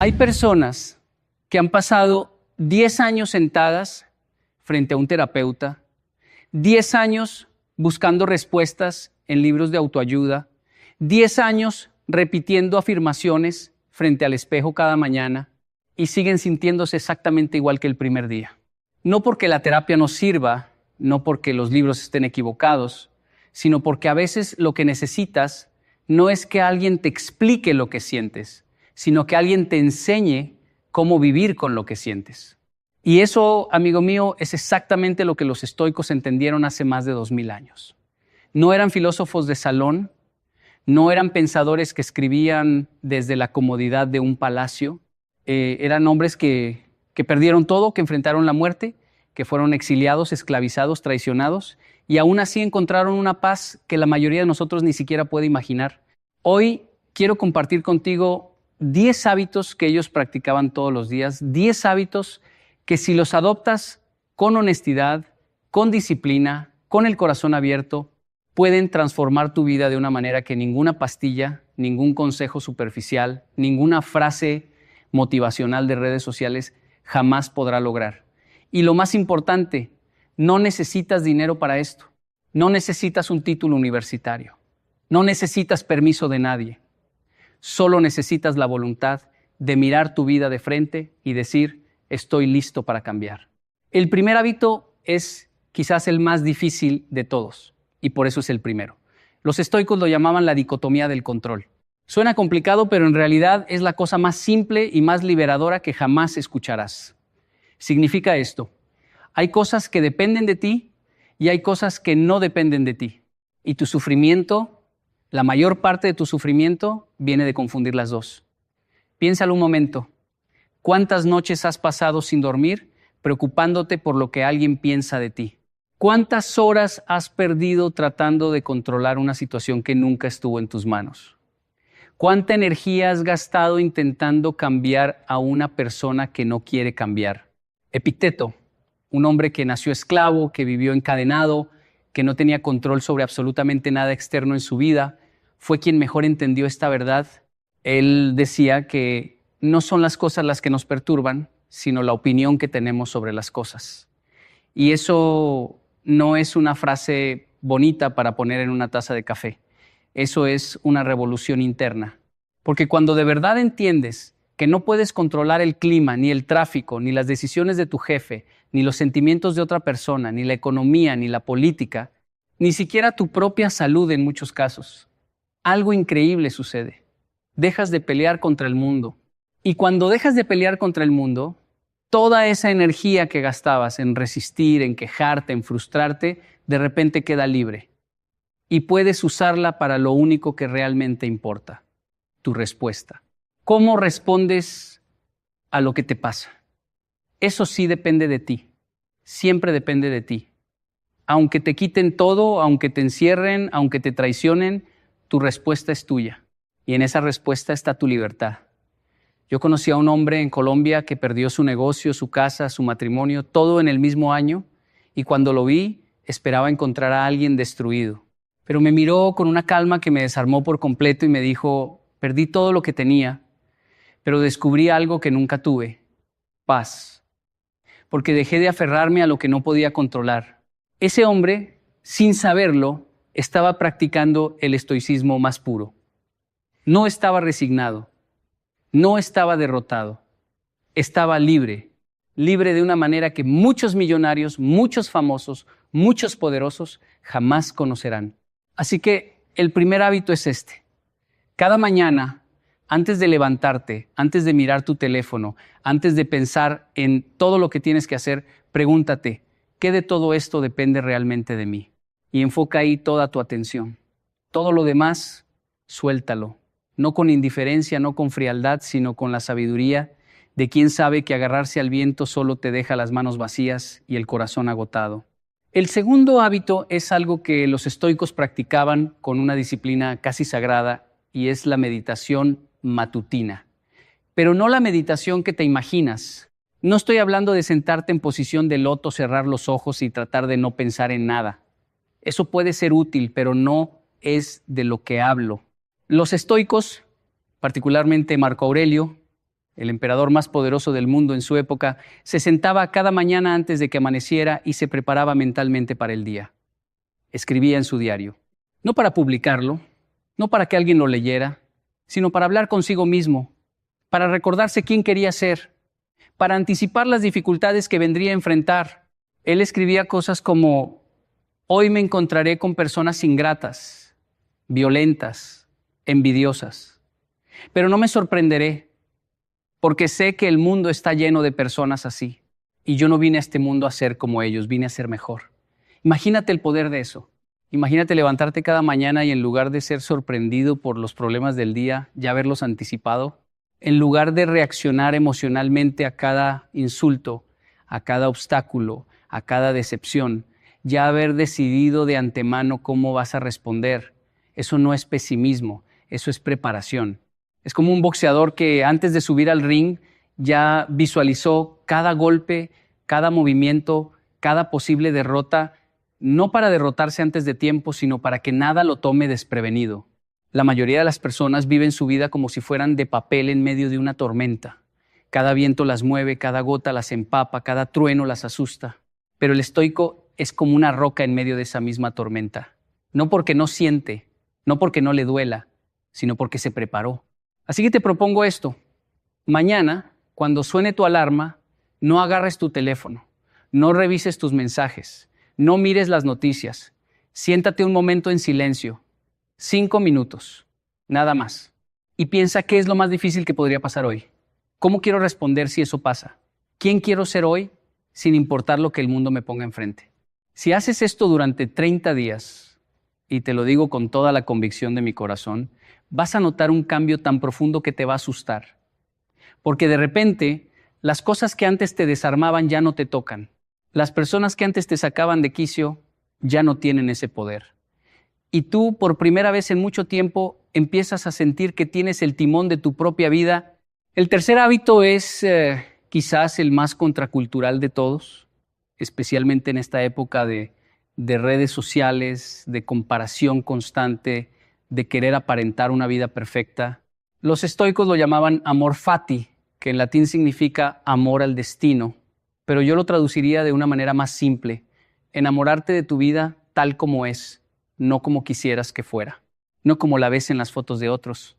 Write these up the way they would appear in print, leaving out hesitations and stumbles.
Hay personas que han pasado 10 años sentadas frente a un terapeuta, 10 años buscando respuestas en libros de autoayuda, 10 años repitiendo afirmaciones frente al espejo cada mañana y siguen sintiéndose exactamente igual que el primer día. No porque la terapia no sirva, no porque los libros estén equivocados, sino porque a veces lo que necesitas no es que alguien te explique lo que sientes, sino que alguien te enseñe cómo vivir con lo que sientes. Y eso, amigo mío, es exactamente lo que los estoicos entendieron hace más de 2000 años. No eran filósofos de salón, no eran pensadores que escribían desde la comodidad de un palacio, eran hombres que perdieron todo, que enfrentaron la muerte, que fueron exiliados, esclavizados, traicionados, y aún así encontraron una paz que la mayoría de nosotros ni siquiera puede imaginar. Hoy quiero compartir contigo 10 hábitos que ellos practicaban todos los días, 10 hábitos que si los adoptas con honestidad, con disciplina, con el corazón abierto, pueden transformar tu vida de una manera que ninguna pastilla, ningún consejo superficial, ninguna frase motivacional de redes sociales jamás podrá lograr. Y lo más importante, no necesitas dinero para esto, no necesitas un título universitario, no necesitas permiso de nadie. Solo necesitas la voluntad de mirar tu vida de frente y decir, estoy listo para cambiar. El primer hábito es quizás el más difícil de todos, y por eso es el primero. Los estoicos lo llamaban la dicotomía del control. Suena complicado, pero en realidad es la cosa más simple y más liberadora que jamás escucharás. Significa esto: hay cosas que dependen de ti y hay cosas que no dependen de ti. Y tu sufrimiento, la mayor parte de tu sufrimiento, viene de confundir las dos. Piénsalo un momento. ¿Cuántas noches has pasado sin dormir preocupándote por lo que alguien piensa de ti? ¿Cuántas horas has perdido tratando de controlar una situación que nunca estuvo en tus manos? ¿Cuánta energía has gastado intentando cambiar a una persona que no quiere cambiar? Epicteto, un hombre que nació esclavo, que vivió encadenado, que no tenía control sobre absolutamente nada externo en su vida, fue quien mejor entendió esta verdad. Él decía que no son las cosas las que nos perturban, sino la opinión que tenemos sobre las cosas. Y eso no es una frase bonita para poner en una taza de café. Eso es una revolución interna. Porque cuando de verdad entiendes que no puedes controlar el clima, ni el tráfico, ni las decisiones de tu jefe, ni los sentimientos de otra persona, ni la economía, ni la política, ni siquiera tu propia salud en muchos casos, algo increíble sucede. Dejas de pelear contra el mundo. Y cuando dejas de pelear contra el mundo, toda esa energía que gastabas en resistir, en quejarte, en frustrarte, de repente queda libre. Y puedes usarla para lo único que realmente importa, tu respuesta. ¿Cómo respondes a lo que te pasa? Eso sí depende de ti. Siempre depende de ti. Aunque te quiten todo, aunque te encierren, aunque te traicionen, tu respuesta es tuya. Y en esa respuesta está tu libertad. Yo conocí a un hombre en Colombia que perdió su negocio, su casa, su matrimonio, todo en el mismo año, y cuando lo vi, esperaba encontrar a alguien destruido. Pero me miró con una calma que me desarmó por completo y me dijo, perdí todo lo que tenía, pero descubrí algo que nunca tuve, paz. Porque dejé de aferrarme a lo que no podía controlar. Ese hombre, sin saberlo, estaba practicando el estoicismo más puro. No estaba resignado, no estaba derrotado, estaba libre. Libre de una manera que muchos millonarios, muchos famosos, muchos poderosos jamás conocerán. Así que el primer hábito es este. Cada mañana, antes de levantarte, antes de mirar tu teléfono, antes de pensar en todo lo que tienes que hacer, pregúntate, ¿qué de todo esto depende realmente de mí? Y enfoca ahí toda tu atención. Todo lo demás, suéltalo. No con indiferencia, no con frialdad, sino con la sabiduría de quien sabe que agarrarse al viento solo te deja las manos vacías y el corazón agotado. El segundo hábito es algo que los estoicos practicaban con una disciplina casi sagrada y es la meditación matutina. Pero no la meditación que te imaginas. No estoy hablando de sentarte en posición de loto, cerrar los ojos y tratar de no pensar en nada. Eso puede ser útil, pero no es de lo que hablo. Los estoicos, particularmente Marco Aurelio, el emperador más poderoso del mundo en su época, se sentaba cada mañana antes de que amaneciera y se preparaba mentalmente para el día. Escribía en su diario, no para publicarlo, no para que alguien lo leyera, sino para hablar consigo mismo, para recordarse quién quería ser, para anticipar las dificultades que vendría a enfrentar. Él escribía cosas como, hoy me encontraré con personas ingratas, violentas, envidiosas, pero no me sorprenderé, porque sé que el mundo está lleno de personas así, y yo no vine a este mundo a ser como ellos, vine a ser mejor. Imagínate el poder de eso. Imagínate levantarte cada mañana y en lugar de ser sorprendido por los problemas del día, ya haberlos anticipado, en lugar de reaccionar emocionalmente a cada insulto, a cada obstáculo, a cada decepción, ya haber decidido de antemano cómo vas a responder. Eso no es pesimismo, eso es preparación. Es como un boxeador que antes de subir al ring ya visualizó cada golpe, cada movimiento, cada posible derrota, no para derrotarse antes de tiempo, sino para que nada lo tome desprevenido. La mayoría de las personas viven su vida como si fueran de papel en medio de una tormenta. Cada viento las mueve, cada gota las empapa, cada trueno las asusta. Pero el estoico es como una roca en medio de esa misma tormenta. No porque no siente, no porque no le duela, sino porque se preparó. Así que te propongo esto. Mañana, cuando suene tu alarma, no agarres tu teléfono, no revises tus mensajes, no mires las noticias. Siéntate un momento en silencio, 5 minutos, nada más. Y piensa qué es lo más difícil que podría pasar hoy. ¿Cómo quiero responder si eso pasa? ¿Quién quiero ser hoy sin importar lo que el mundo me ponga enfrente? Si haces esto durante 30 días, y te lo digo con toda la convicción de mi corazón, vas a notar un cambio tan profundo que te va a asustar. Porque de repente, las cosas que antes te desarmaban ya no te tocan. Las personas que antes te sacaban de quicio ya no tienen ese poder. Y tú, por primera vez en mucho tiempo, empiezas a sentir que tienes el timón de tu propia vida. El tercer hábito es quizás el más contracultural de todos, especialmente en esta época de redes sociales, de comparación constante, de querer aparentar una vida perfecta. Los estoicos lo llamaban amor fati, que en latín significa amor al destino, pero yo lo traduciría de una manera más simple: enamorarte de tu vida tal como es, no como quisieras que fuera, no como la ves en las fotos de otros,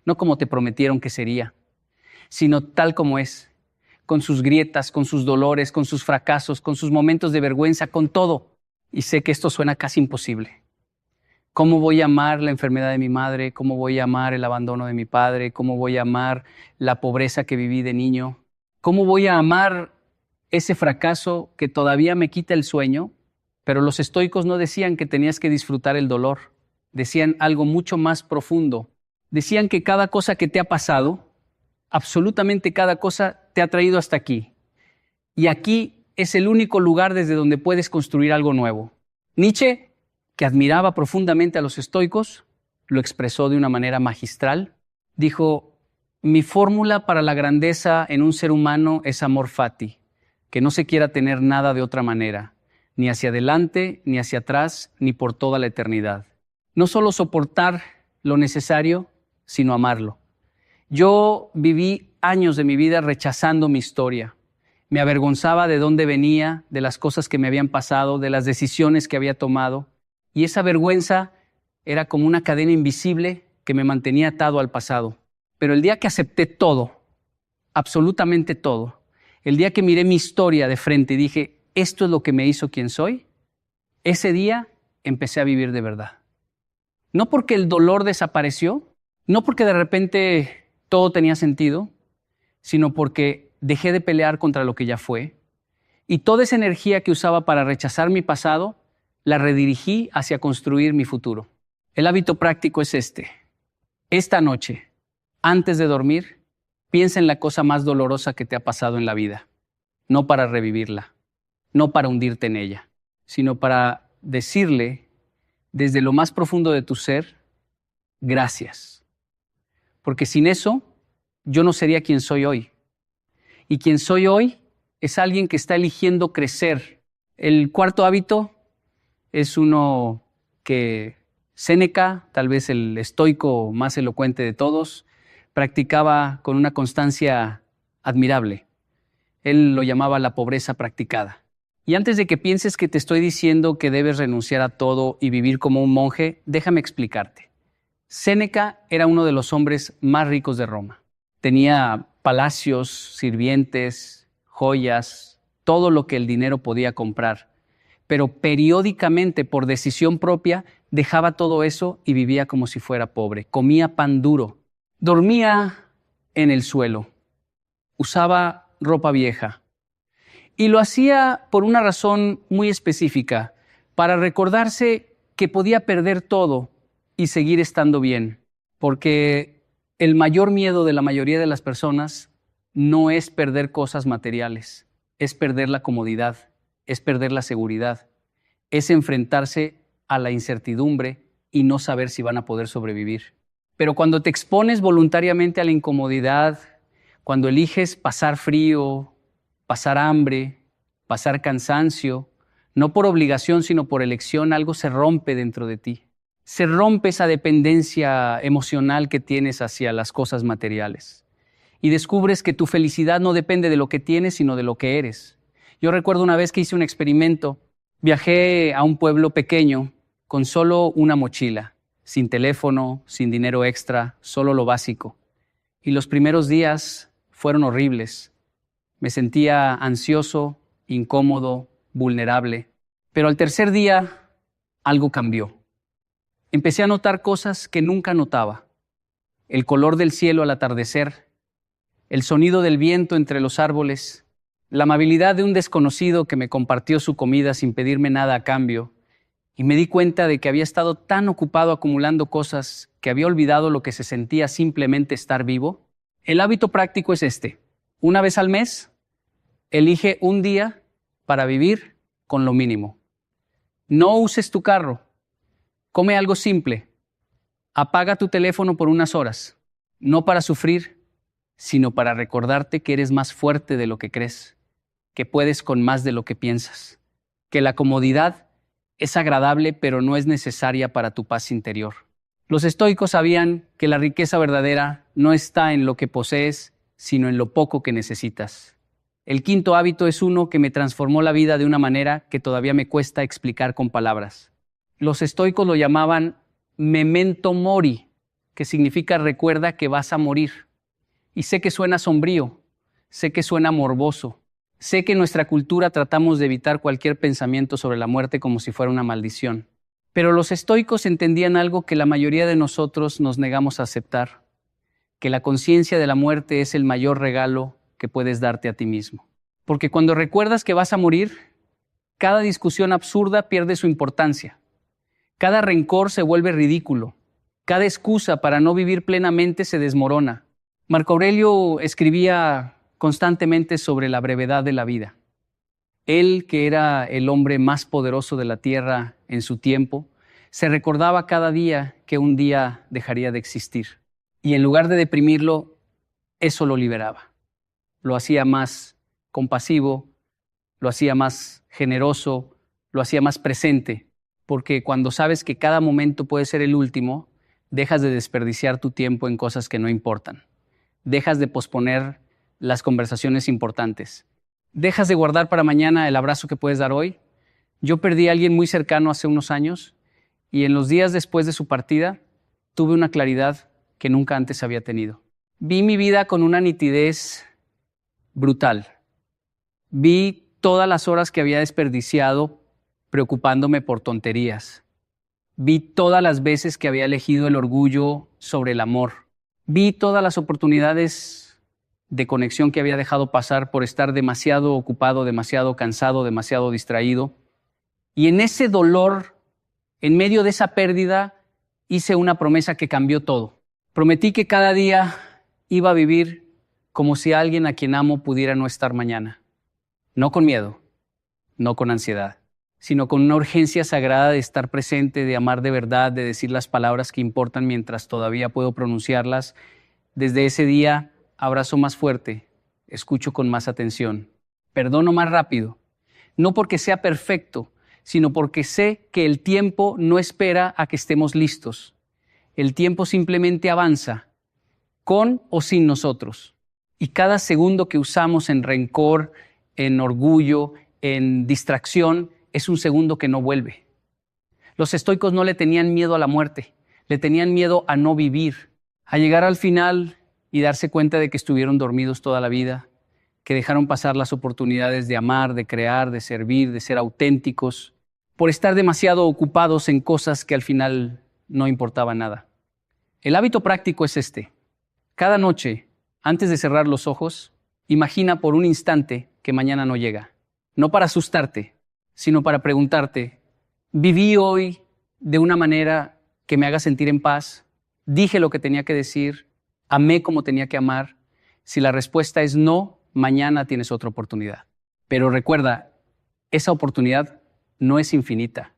no como te prometieron que sería, sino tal como es, con sus grietas, con sus dolores, con sus fracasos, con sus momentos de vergüenza, con todo. Y sé que esto suena casi imposible. ¿Cómo voy a amar la enfermedad de mi madre? ¿Cómo voy a amar el abandono de mi padre? ¿Cómo voy a amar la pobreza que viví de niño? ¿Cómo voy a amar ese fracaso que todavía me quita el sueño? Pero los estoicos no decían que tenías que disfrutar el dolor. Decían algo mucho más profundo. Decían que cada cosa que te ha pasado, absolutamente cada cosa, te ha traído hasta aquí. Y aquí es el único lugar desde donde puedes construir algo nuevo. Nietzsche, que admiraba profundamente a los estoicos, lo expresó de una manera magistral. Dijo, mi fórmula para la grandeza en un ser humano es amor fati, que no se quiera tener nada de otra manera, ni hacia adelante, ni hacia atrás, ni por toda la eternidad. No solo soportar lo necesario, sino amarlo. Yo viví años de mi vida rechazando mi historia. Me avergonzaba de dónde venía, de las cosas que me habían pasado, de las decisiones que había tomado. Y esa vergüenza era como una cadena invisible que me mantenía atado al pasado. Pero el día que acepté todo, absolutamente todo, el día que miré mi historia de frente y dije, esto es lo que me hizo quien soy, ese día empecé a vivir de verdad. No porque el dolor desapareció, no porque de repente todo tenía sentido, sino porque dejé de pelear contra lo que ya fue, y toda esa energía que usaba para rechazar mi pasado, la redirigí hacia construir mi futuro. El hábito práctico es este. Esta noche, antes de dormir, piensa en la cosa más dolorosa que te ha pasado en la vida, no para revivirla, no para hundirte en ella, sino para decirle desde lo más profundo de tu ser, gracias. Porque sin eso, yo no sería quien soy hoy. Y quien soy hoy es alguien que está eligiendo crecer. El cuarto hábito es uno que Séneca, tal vez el estoico más elocuente de todos, practicaba con una constancia admirable. Él lo llamaba la pobreza practicada. Y antes de que pienses que te estoy diciendo que debes renunciar a todo y vivir como un monje, déjame explicarte. Séneca era uno de los hombres más ricos de Roma. Tenía palacios, sirvientes, joyas, todo lo que el dinero podía comprar. Pero periódicamente, por decisión propia, dejaba todo eso y vivía como si fuera pobre. Comía pan duro, dormía en el suelo, usaba ropa vieja. Y lo hacía por una razón muy específica, para recordarse que podía perder todo y seguir estando bien. Porque el mayor miedo de la mayoría de las personas no es perder cosas materiales, es perder la comodidad, es perder la seguridad, es enfrentarse a la incertidumbre y no saber si van a poder sobrevivir. Pero cuando te expones voluntariamente a la incomodidad, cuando eliges pasar frío, pasar hambre, pasar cansancio, no por obligación, sino por elección, algo se rompe dentro de ti. Se rompe esa dependencia emocional que tienes hacia las cosas materiales. Y descubres que tu felicidad no depende de lo que tienes, sino de lo que eres. Yo recuerdo una vez que hice un experimento. Viajé a un pueblo pequeño con solo una mochila, sin teléfono, sin dinero extra, solo lo básico. Y los primeros días fueron horribles. Me sentía ansioso, incómodo, vulnerable. Pero al tercer día, algo cambió. Empecé a notar cosas que nunca notaba. El color del cielo al atardecer, el sonido del viento entre los árboles, la amabilidad de un desconocido que me compartió su comida sin pedirme nada a cambio. Y me di cuenta de que había estado tan ocupado acumulando cosas que había olvidado lo que se sentía simplemente estar vivo. El hábito práctico es este. Una vez al mes, elige un día para vivir con lo mínimo. No uses tu carro. Come algo simple. Apaga tu teléfono por unas horas. No para sufrir, sino para recordarte que eres más fuerte de lo que crees, que puedes con más de lo que piensas, que la comodidad es agradable pero no es necesaria para tu paz interior. Los estoicos sabían que la riqueza verdadera no está en lo que posees, sino en lo poco que necesitas. El quinto hábito es uno que me transformó la vida de una manera que todavía me cuesta explicar con palabras. Los estoicos lo llamaban memento mori, que significa recuerda que vas a morir. Y sé que suena sombrío, sé que suena morboso, sé que en nuestra cultura tratamos de evitar cualquier pensamiento sobre la muerte como si fuera una maldición. Pero los estoicos entendían algo que la mayoría de nosotros nos negamos a aceptar, que la conciencia de la muerte es el mayor regalo que puedes darte a ti mismo. Porque cuando recuerdas que vas a morir, cada discusión absurda pierde su importancia. Cada rencor se vuelve ridículo. Cada excusa para no vivir plenamente se desmorona. Marco Aurelio escribía constantemente sobre la brevedad de la vida. Él, que era el hombre más poderoso de la tierra en su tiempo, se recordaba cada día que un día dejaría de existir. Y en lugar de deprimirlo, eso lo liberaba. Lo hacía más compasivo, lo hacía más generoso, lo hacía más presente. Porque cuando sabes que cada momento puede ser el último, dejas de desperdiciar tu tiempo en cosas que no importan. Dejas de posponer las conversaciones importantes. Dejas de guardar para mañana el abrazo que puedes dar hoy. Yo perdí a alguien muy cercano hace unos años y en los días después de su partida tuve una claridad que nunca antes había tenido. Vi mi vida con una nitidez brutal. Vi todas las horas que había desperdiciado preocupándome por tonterías. Vi todas las veces que había elegido el orgullo sobre el amor. Vi todas las oportunidades de conexión que había dejado pasar por estar demasiado ocupado, demasiado cansado, demasiado distraído. Y en ese dolor, en medio de esa pérdida, hice una promesa que cambió todo. Prometí que cada día iba a vivir como si alguien a quien amo pudiera no estar mañana. No con miedo, no con ansiedad, sino con una urgencia sagrada de estar presente, de amar de verdad, de decir las palabras que importan mientras todavía puedo pronunciarlas. Desde ese día abrazo más fuerte, escucho con más atención, perdono más rápido, no porque sea perfecto, sino porque sé que el tiempo no espera a que estemos listos. El tiempo simplemente avanza, con o sin nosotros. Y cada segundo que usamos en rencor, en orgullo, en distracción, es un segundo que no vuelve. Los estoicos no le tenían miedo a la muerte, le tenían miedo a no vivir, a llegar al final y darse cuenta de que estuvieron dormidos toda la vida, que dejaron pasar las oportunidades de amar, de crear, de servir, de ser auténticos, por estar demasiado ocupados en cosas que al final no importaban nada. El hábito práctico es este. Cada noche, antes de cerrar los ojos, imagina por un instante que mañana no llega. No para asustarte, sino para preguntarte, ¿viví hoy de una manera que me haga sentir en paz? ¿Dije lo que tenía que decir? ¿Amé como tenía que amar? Si la respuesta es no, mañana tienes otra oportunidad. Pero recuerda, esa oportunidad no es infinita.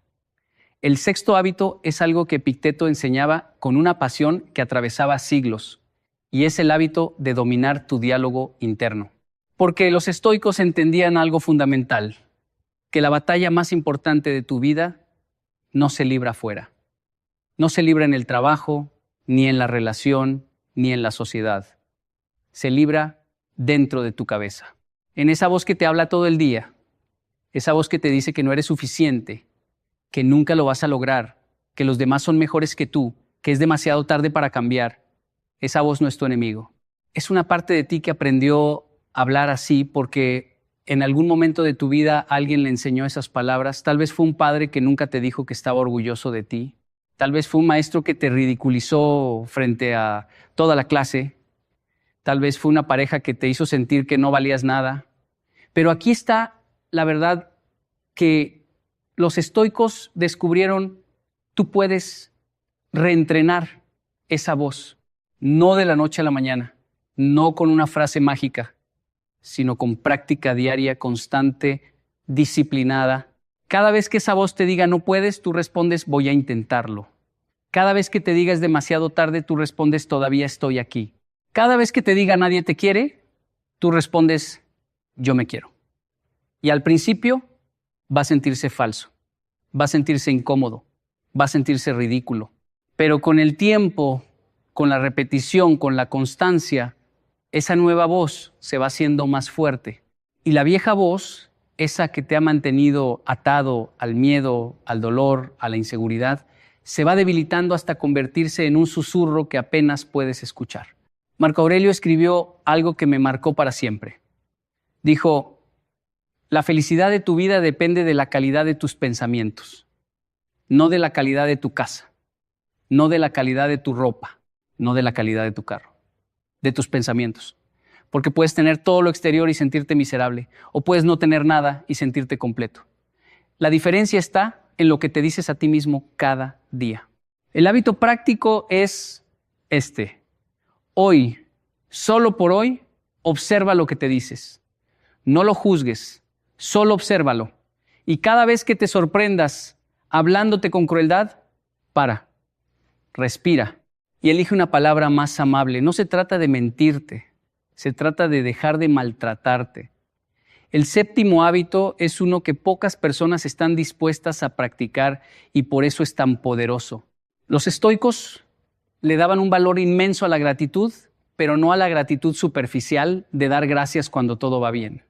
El sexto hábito es algo que Epicteto enseñaba con una pasión que atravesaba siglos, y es el hábito de dominar tu diálogo interno. Porque los estoicos entendían algo fundamental, que la batalla más importante de tu vida no se libra afuera. No se libra en el trabajo, ni en la relación, ni en la sociedad. Se libra dentro de tu cabeza. En esa voz que te habla todo el día, esa voz que te dice que no eres suficiente, que nunca lo vas a lograr, que los demás son mejores que tú, que es demasiado tarde para cambiar. Esa voz no es tu enemigo. Es una parte de ti que aprendió a hablar así porque en algún momento de tu vida alguien le enseñó esas palabras. Tal vez fue un padre que nunca te dijo que estaba orgulloso de ti. Tal vez fue un maestro que te ridiculizó frente a toda la clase. Tal vez fue una pareja que te hizo sentir que no valías nada. Pero aquí está la verdad que los estoicos descubrieron, tú puedes reentrenar esa voz, no de la noche a la mañana, no con una frase mágica, sino con práctica diaria, constante, disciplinada. Cada vez que esa voz te diga no puedes, tú respondes voy a intentarlo. Cada vez que te diga es demasiado tarde, tú respondes todavía estoy aquí. Cada vez que te diga nadie te quiere, tú respondes yo me quiero. Y al principio va a sentirse falso, va a sentirse incómodo, va a sentirse ridículo. Pero con el tiempo, con la repetición, con la constancia, esa nueva voz se va haciendo más fuerte. Y la vieja voz, esa que te ha mantenido atado al miedo, al dolor, a la inseguridad, se va debilitando hasta convertirse en un susurro que apenas puedes escuchar. Marco Aurelio escribió algo que me marcó para siempre. Dijo, la felicidad de tu vida depende de la calidad de tus pensamientos, no de la calidad de tu casa, no de la calidad de tu ropa, no de la calidad de tu carro, de tus pensamientos. Porque puedes tener todo lo exterior y sentirte miserable, o puedes no tener nada y sentirte completo. La diferencia está en lo que te dices a ti mismo cada día. El hábito práctico es este. Hoy, solo por hoy, observa lo que te dices. No lo juzgues, solo obsérvalo. Y cada vez que te sorprendas hablándote con crueldad, para, respira y elige una palabra más amable. No se trata de mentirte, se trata de dejar de maltratarte. El séptimo hábito es uno que pocas personas están dispuestas a practicar y por eso es tan poderoso. Los estoicos le daban un valor inmenso a la gratitud, pero no a la gratitud superficial de dar gracias cuando todo va bien.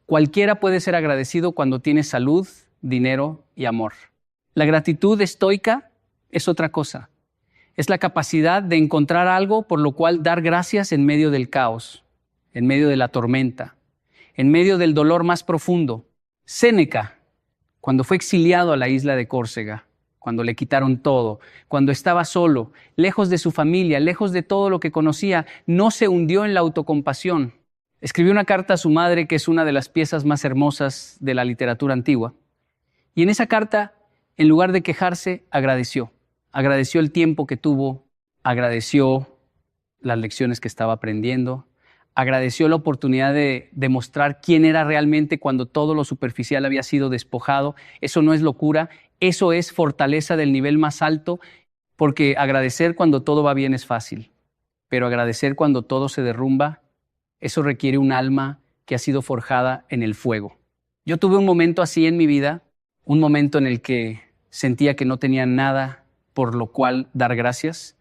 Cualquiera puede ser agradecido cuando tiene salud, dinero y amor. La gratitud estoica es otra cosa. Es la capacidad de encontrar algo por lo cual dar gracias en medio del caos, en medio de la tormenta, en medio del dolor más profundo. Séneca, cuando fue exiliado a la isla de Córcega, cuando le quitaron todo, cuando estaba solo, lejos de su familia, lejos de todo lo que conocía, no se hundió en la autocompasión. Escribió una carta a su madre, que es una de las piezas más hermosas de la literatura antigua. Y en esa carta, en lugar de quejarse, agradeció. Agradeció el tiempo que tuvo, agradeció las lecciones que estaba aprendiendo, agradeció la oportunidad de demostrar quién era realmente cuando todo lo superficial había sido despojado. Eso no es locura, eso es fortaleza del nivel más alto, porque agradecer cuando todo va bien es fácil, pero agradecer cuando todo se derrumba, eso requiere un alma que ha sido forjada en el fuego. Yo tuve un momento así en mi vida, un momento en el que sentía que no tenía nada por lo cual dar gracias.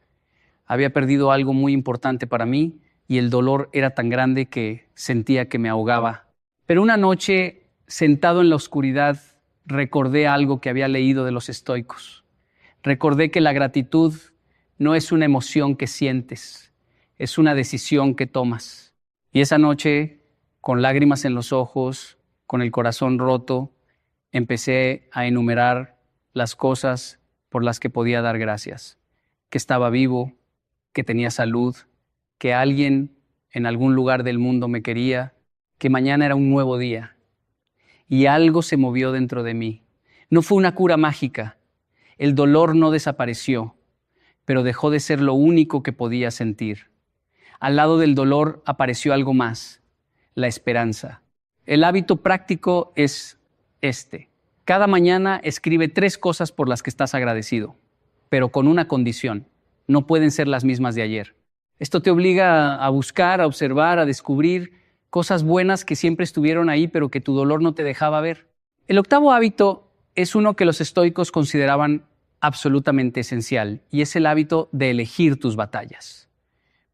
Había perdido algo muy importante para mí, y el dolor era tan grande que sentía que me ahogaba. Pero una noche, sentado en la oscuridad, recordé algo que había leído de los estoicos. Recordé que la gratitud no es una emoción que sientes, es una decisión que tomas. Y esa noche, con lágrimas en los ojos, con el corazón roto, empecé a enumerar las cosas por las que podía dar gracias. Que estaba vivo, que tenía salud, que alguien en algún lugar del mundo me quería, que mañana era un nuevo día. Y algo se movió dentro de mí. No fue una cura mágica. El dolor no desapareció, pero dejó de ser lo único que podía sentir. Al lado del dolor apareció algo más, la esperanza. El hábito práctico es este. Cada mañana escribe 3 cosas por las que estás agradecido, pero con una condición. No pueden ser las mismas de ayer. Esto te obliga a buscar, a observar, a descubrir cosas buenas que siempre estuvieron ahí, pero que tu dolor no te dejaba ver. El octavo hábito es uno que los estoicos consideraban absolutamente esencial, y es el hábito de elegir tus batallas.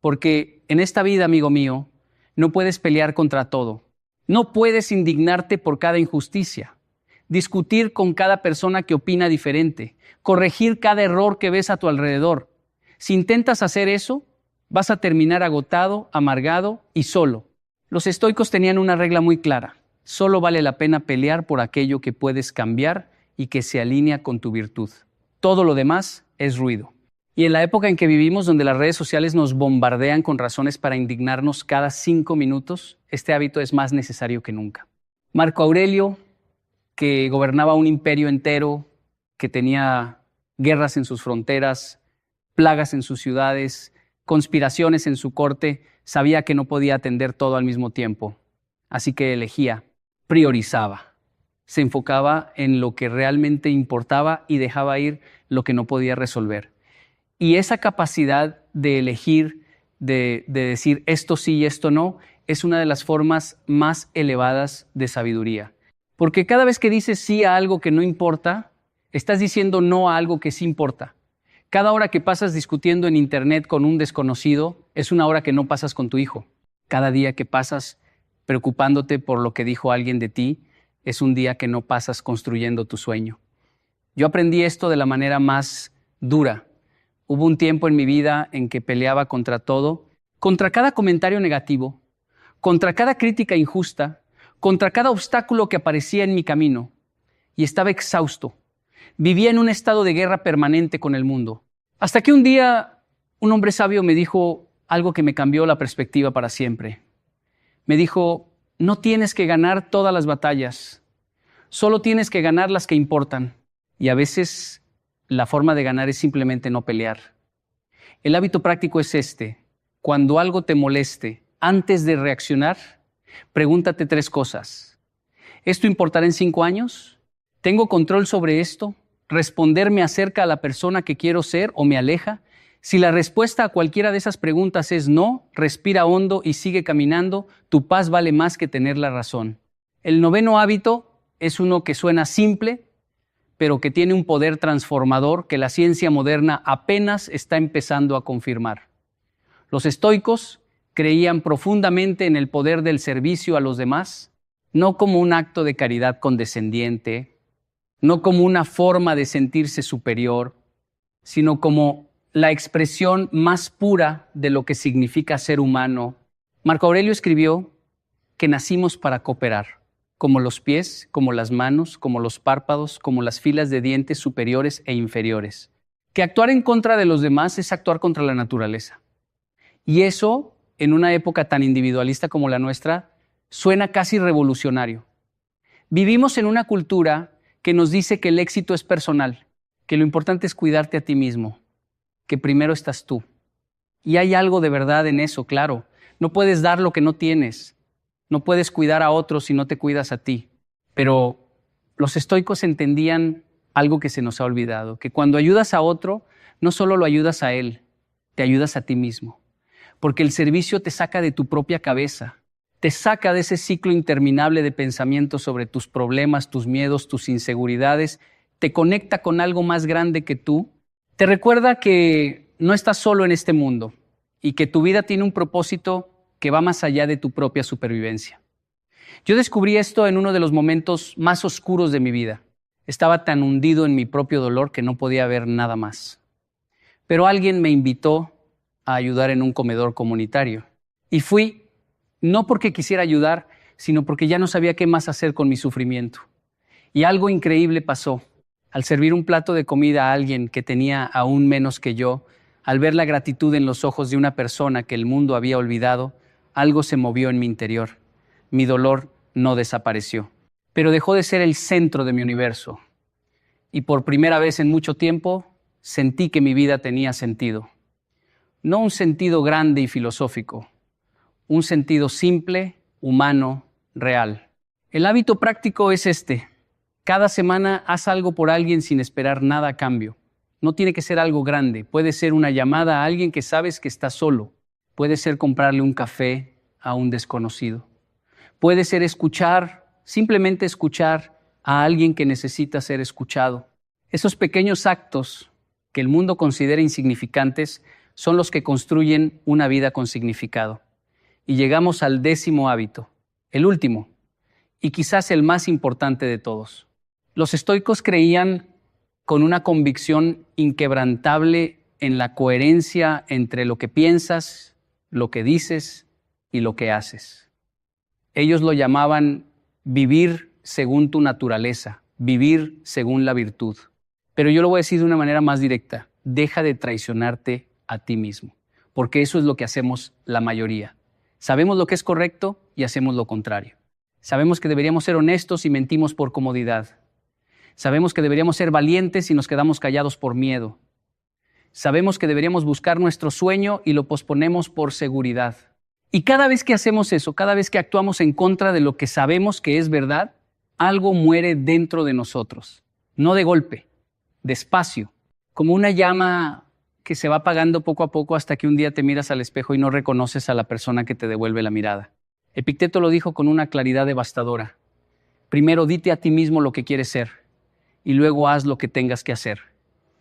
Porque en esta vida, amigo mío, no puedes pelear contra todo. No puedes indignarte por cada injusticia, discutir con cada persona que opina diferente, corregir cada error que ves a tu alrededor. Si intentas hacer eso, vas a terminar agotado, amargado y solo. Los estoicos tenían una regla muy clara. Solo vale la pena pelear por aquello que puedes cambiar y que se alinea con tu virtud. Todo lo demás es ruido. Y en la época en que vivimos, donde las redes sociales nos bombardean con razones para indignarnos cada 5 minutos, este hábito es más necesario que nunca. Marco Aurelio, que gobernaba un imperio entero, que tenía guerras en sus fronteras, plagas en sus ciudades, conspiraciones en su corte, sabía que no podía atender todo al mismo tiempo. Así que elegía, priorizaba, se enfocaba en lo que realmente importaba y dejaba ir lo que no podía resolver. Y esa capacidad de elegir, de decir esto sí y esto no, es una de las formas más elevadas de sabiduría. Porque cada vez que dices sí a algo que no importa, estás diciendo no a algo que sí importa. Cada hora que pasas discutiendo en internet con un desconocido es una hora que no pasas con tu hijo. Cada día que pasas preocupándote por lo que dijo alguien de ti es un día que no pasas construyendo tu sueño. Yo aprendí esto de la manera más dura. Hubo un tiempo en mi vida en que peleaba contra todo, contra cada comentario negativo, contra cada crítica injusta, contra cada obstáculo que aparecía en mi camino, y estaba exhausto. Vivía en un estado de guerra permanente con el mundo. Hasta que un día un hombre sabio me dijo algo que me cambió la perspectiva para siempre. Me dijo, no tienes que ganar todas las batallas, solo tienes que ganar las que importan. Y a veces la forma de ganar es simplemente no pelear. El hábito práctico es este. Cuando algo te moleste, antes de reaccionar, pregúntate 3 cosas. ¿Esto importará en 5 años? ¿Tengo control sobre esto? ¿Responderme acerca a la persona que quiero ser o me aleja? Si la respuesta a cualquiera de esas preguntas es no, respira hondo y sigue caminando, tu paz vale más que tener la razón. El 9º hábito es uno que suena simple, pero que tiene un poder transformador que la ciencia moderna apenas está empezando a confirmar. Los estoicos creían profundamente en el poder del servicio a los demás, no como un acto de caridad condescendiente, no como una forma de sentirse superior, sino como la expresión más pura de lo que significa ser humano. Marco Aurelio escribió que nacimos para cooperar, como los pies, como las manos, como los párpados, como las filas de dientes superiores e inferiores. Que actuar en contra de los demás es actuar contra la naturaleza. Y eso, en una época tan individualista como la nuestra, suena casi revolucionario. Vivimos en una cultura que nos dice que el éxito es personal, que lo importante es cuidarte a ti mismo, que primero estás tú. Y hay algo de verdad en eso, claro. No puedes dar lo que no tienes. No puedes cuidar a otros si no te cuidas a ti. Pero los estoicos entendían algo que se nos ha olvidado, que cuando ayudas a otro, no solo lo ayudas a él, te ayudas a ti mismo. Porque el servicio te saca de tu propia cabeza, te saca de ese ciclo interminable de pensamientos sobre tus problemas, tus miedos, tus inseguridades, te conecta con algo más grande que tú, te recuerda que no estás solo en este mundo, y que tu vida tiene un propósito que va más allá de tu propia supervivencia. Yo descubrí esto en uno de los momentos más oscuros de mi vida. Estaba tan hundido en mi propio dolor que no podía ver nada más. Pero alguien me invitó a ayudar en un comedor comunitario. Y fui, no porque quisiera ayudar, sino porque ya no sabía qué más hacer con mi sufrimiento. Y algo increíble pasó. Al servir un plato de comida a alguien que tenía aún menos que yo, al ver la gratitud en los ojos de una persona que el mundo había olvidado, algo se movió en mi interior. Mi dolor no desapareció, pero dejó de ser el centro de mi universo. Y por primera vez en mucho tiempo, sentí que mi vida tenía sentido. No un sentido grande y filosófico, un sentido simple, humano, real. El hábito práctico es este. Cada semana haz algo por alguien sin esperar nada a cambio. No tiene que ser algo grande. Puede ser una llamada a alguien que sabes que está solo. Puede ser comprarle un café a un desconocido. Puede ser simplemente escuchar a alguien que necesita ser escuchado. Esos pequeños actos que el mundo considera insignificantes son los que construyen una vida con significado. Y llegamos al 10º hábito, el último, y quizás el más importante de todos. Los estoicos creían con una convicción inquebrantable en la coherencia entre lo que piensas, lo que dices y lo que haces. Ellos lo llamaban vivir según tu naturaleza, vivir según la virtud. Pero yo lo voy a decir de una manera más directa. Deja de traicionarte a ti mismo, porque eso es lo que hacemos la mayoría. Sabemos lo que es correcto y hacemos lo contrario. Sabemos que deberíamos ser honestos y mentimos por comodidad. Sabemos que deberíamos ser valientes y nos quedamos callados por miedo. Sabemos que deberíamos buscar nuestro sueño y lo posponemos por seguridad. Y cada vez que hacemos eso, cada vez que actuamos en contra de lo que sabemos que es verdad, algo muere dentro de nosotros. No de golpe, despacio, como una llama que se va apagando poco a poco hasta que un día te miras al espejo y no reconoces a la persona que te devuelve la mirada. Epicteto lo dijo con una claridad devastadora. Primero dite a ti mismo lo que quieres ser y luego haz lo que tengas que hacer,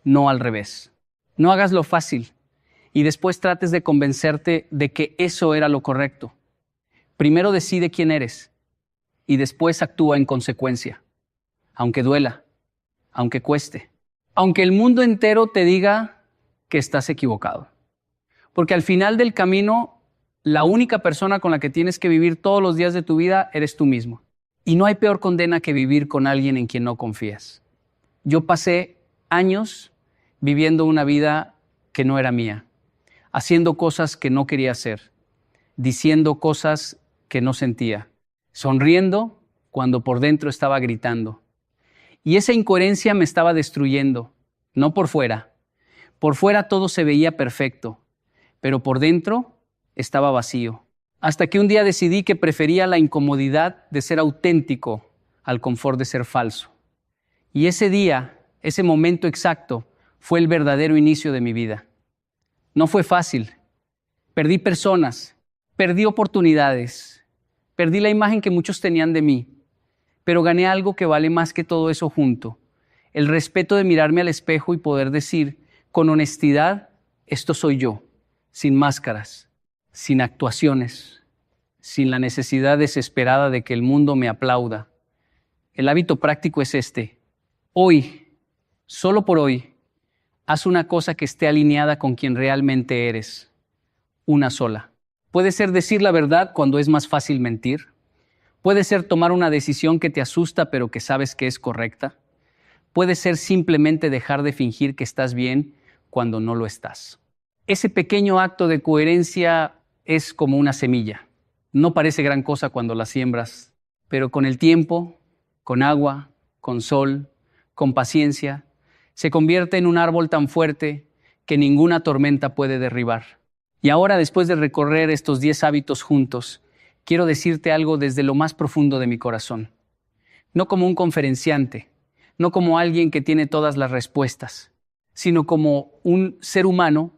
no al revés. No hagas lo fácil y después trates de convencerte de que eso era lo correcto. Primero decide quién eres y después actúa en consecuencia, aunque duela, aunque cueste, aunque el mundo entero te diga que estás equivocado. Porque al final del camino, la única persona con la que tienes que vivir todos los días de tu vida eres tú mismo. Y no hay peor condena que vivir con alguien en quien no confías. Yo pasé años viviendo una vida que no era mía, haciendo cosas que no quería hacer, diciendo cosas que no sentía, sonriendo cuando por dentro estaba gritando. Y esa incoherencia me estaba destruyendo, no por fuera. Por fuera todo se veía perfecto, pero por dentro estaba vacío. Hasta que un día decidí que prefería la incomodidad de ser auténtico al confort de ser falso. Y ese día, ese momento exacto, fue el verdadero inicio de mi vida. No fue fácil. Perdí personas, perdí oportunidades, perdí la imagen que muchos tenían de mí, pero gané algo que vale más que todo eso junto. El respeto de mirarme al espejo y poder decir con honestidad, esto soy yo, sin máscaras, sin actuaciones, sin la necesidad desesperada de que el mundo me aplauda. El hábito práctico es este. Hoy, solo por hoy, haz una cosa que esté alineada con quien realmente eres. Una sola. Puede ser decir la verdad cuando es más fácil mentir. Puede ser tomar una decisión que te asusta pero que sabes que es correcta. Puede ser simplemente dejar de fingir que estás bien cuando no lo estás. Ese pequeño acto de coherencia es como una semilla. No parece gran cosa cuando la siembras, pero con el tiempo, con agua, con sol, con paciencia, se convierte en un árbol tan fuerte que ninguna tormenta puede derribar. Y ahora, después de recorrer estos 10 hábitos juntos, quiero decirte algo desde lo más profundo de mi corazón. No como un conferenciante, no como alguien que tiene todas las respuestas, sino como un ser humano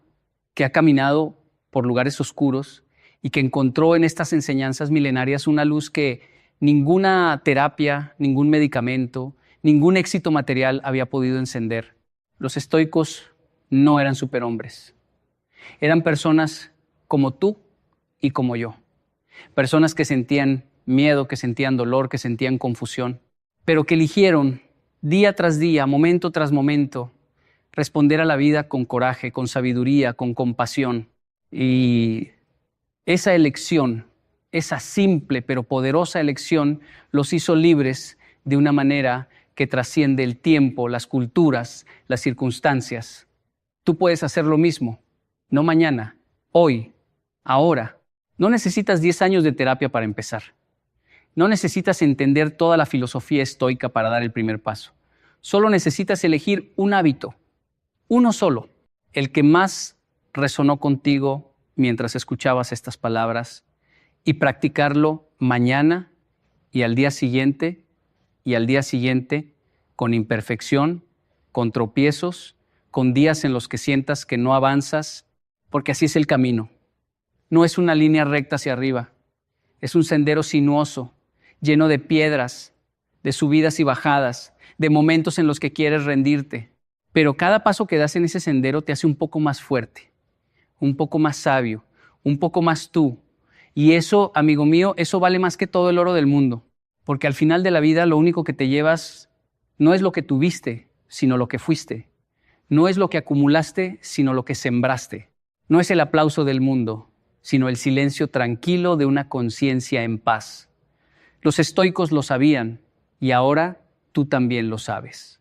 que ha caminado por lugares oscuros y que encontró en estas enseñanzas milenarias una luz que ninguna terapia, ningún medicamento, ningún éxito material había podido encender. Los estoicos no eran superhombres. Eran personas como tú y como yo. Personas que sentían miedo, que sentían dolor, que sentían confusión, pero que eligieron día tras día, momento tras momento, responder a la vida con coraje, con sabiduría, con compasión. Y esa elección, esa simple pero poderosa elección, los hizo libres de una manera que trasciende el tiempo, las culturas, las circunstancias. Tú puedes hacer lo mismo, no mañana, hoy, ahora. No necesitas 10 años de terapia para empezar. No necesitas entender toda la filosofía estoica para dar el primer paso. Solo necesitas elegir un hábito, uno solo, el que más resonó contigo mientras escuchabas estas palabras, y practicarlo mañana y al día siguiente y al día siguiente, con imperfección, con tropiezos, con días en los que sientas que no avanzas, porque así es el camino. No es una línea recta hacia arriba, es un sendero sinuoso, lleno de piedras, de subidas y bajadas, de momentos en los que quieres rendirte. Pero cada paso que das en ese sendero te hace un poco más fuerte, un poco más sabio, un poco más tú. Y eso, amigo mío, eso vale más que todo el oro del mundo. Porque al final de la vida lo único que te llevas no es lo que tuviste, sino lo que fuiste. No es lo que acumulaste, sino lo que sembraste. No es el aplauso del mundo, sino el silencio tranquilo de una conciencia en paz. Los estoicos lo sabían y ahora tú también lo sabes.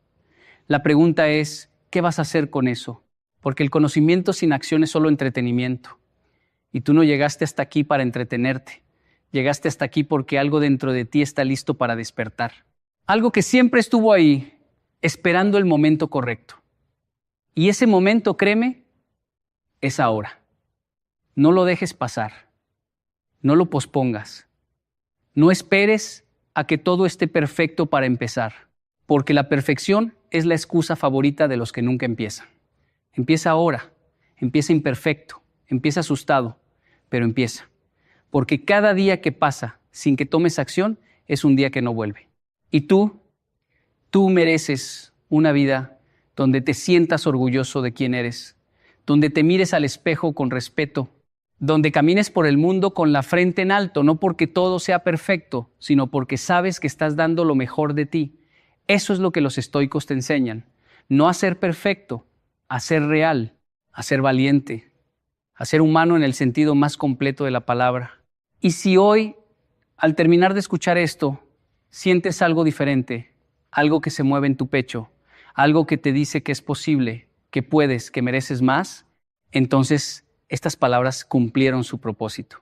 La pregunta es, ¿qué vas a hacer con eso? Porque el conocimiento sin acción es solo entretenimiento. Y tú no llegaste hasta aquí para entretenerte. Llegaste hasta aquí porque algo dentro de ti está listo para despertar. Algo que siempre estuvo ahí, esperando el momento correcto. Y ese momento, créeme, es ahora. No lo dejes pasar. No lo pospongas. No esperes a que todo esté perfecto para empezar, porque la perfección es la excusa favorita de los que nunca empiezan. Empieza ahora, empieza imperfecto, empieza asustado, pero empieza. Porque cada día que pasa sin que tomes acción es un día que no vuelve. Y tú mereces una vida donde te sientas orgulloso de quién eres, donde te mires al espejo con respeto, donde camines por el mundo con la frente en alto, no porque todo sea perfecto, sino porque sabes que estás dando lo mejor de ti. Eso es lo que los estoicos te enseñan. No a ser perfecto, a ser real, a ser valiente, a ser humano en el sentido más completo de la palabra. Y si hoy, al terminar de escuchar esto, sientes algo diferente, algo que se mueve en tu pecho, algo que te dice que es posible, que puedes, que mereces más, entonces estas palabras cumplieron su propósito.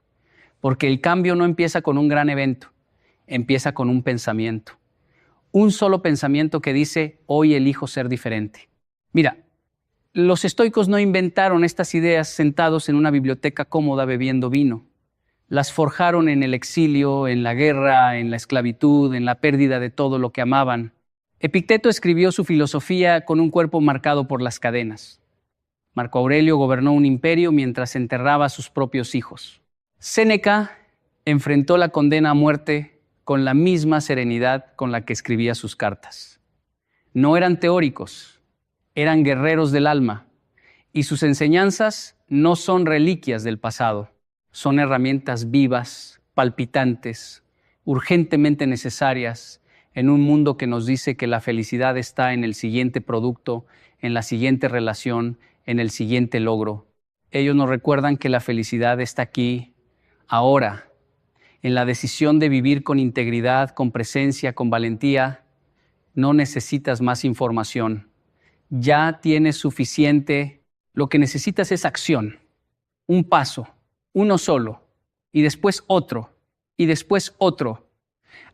Porque el cambio no empieza con un gran evento, empieza con un pensamiento. Un solo pensamiento que dice, hoy elijo ser diferente. Mira, los estoicos no inventaron estas ideas sentados en una biblioteca cómoda bebiendo vino. Las forjaron en el exilio, en la guerra, en la esclavitud, en la pérdida de todo lo que amaban. Epicteto escribió su filosofía con un cuerpo marcado por las cadenas. Marco Aurelio gobernó un imperio mientras enterraba a sus propios hijos. Séneca enfrentó la condena a muerte con la misma serenidad con la que escribía sus cartas. No eran teóricos, eran guerreros del alma, y sus enseñanzas no son reliquias del pasado, son herramientas vivas, palpitantes, urgentemente necesarias en un mundo que nos dice que la felicidad está en el siguiente producto, en la siguiente relación, en el siguiente logro. Ellos nos recuerdan que la felicidad está aquí, ahora, en la decisión de vivir con integridad, con presencia, con valentía. No necesitas más información. Ya tienes suficiente. Lo que necesitas es acción. Un paso, uno solo, y después otro, y después otro.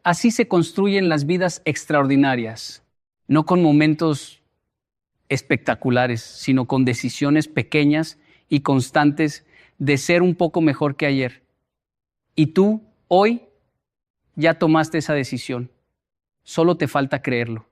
Así se construyen las vidas extraordinarias, no con momentos espectaculares, sino con decisiones pequeñas y constantes de ser un poco mejor que ayer. Y tú, hoy, ya tomaste esa decisión. Solo te falta creerlo.